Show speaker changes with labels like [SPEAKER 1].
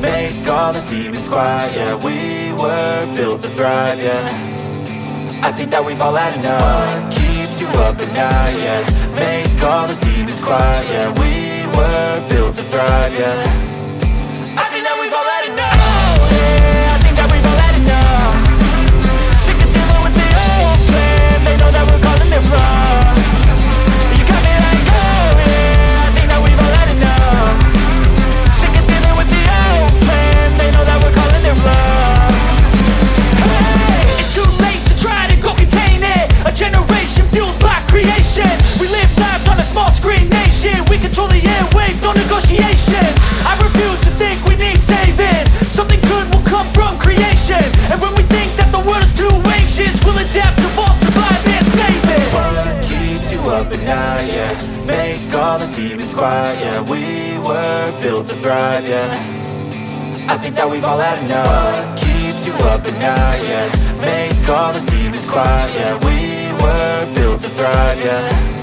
[SPEAKER 1] make all the demons quiet. Yeah, we were built to thrive, yeah. I think that we've all had enough. What keeps you up at night, yeah. Make all the demons quiet, yeah. We were built to thrive, yeah. I think that we've all had enough. Oh, yeah, I think that we've all had enough. Sick of dealing with the old plan. They know that we're calling it wrong. You got me like, oh yeah, I think that we've all had enough. Sick of dealing with the old plan. They know that we're calling it wrong. Hey, it's too late to try to go contain it. A generation fueled by creation. We live lives on a small screen nation. We control the airwaves, no negotiation. I refuse to think we need saving. Something good will come from creation. And when we think that the world is too anxious, we'll adapt, evolve, survive and save it. What keeps you up at night, yeah. Make all the demons quiet, yeah. We were built to thrive, yeah. I think that we've all had enough. What keeps you up at night, yeah. Make all the demons quiet, yeah. We were built to thrive, yeah.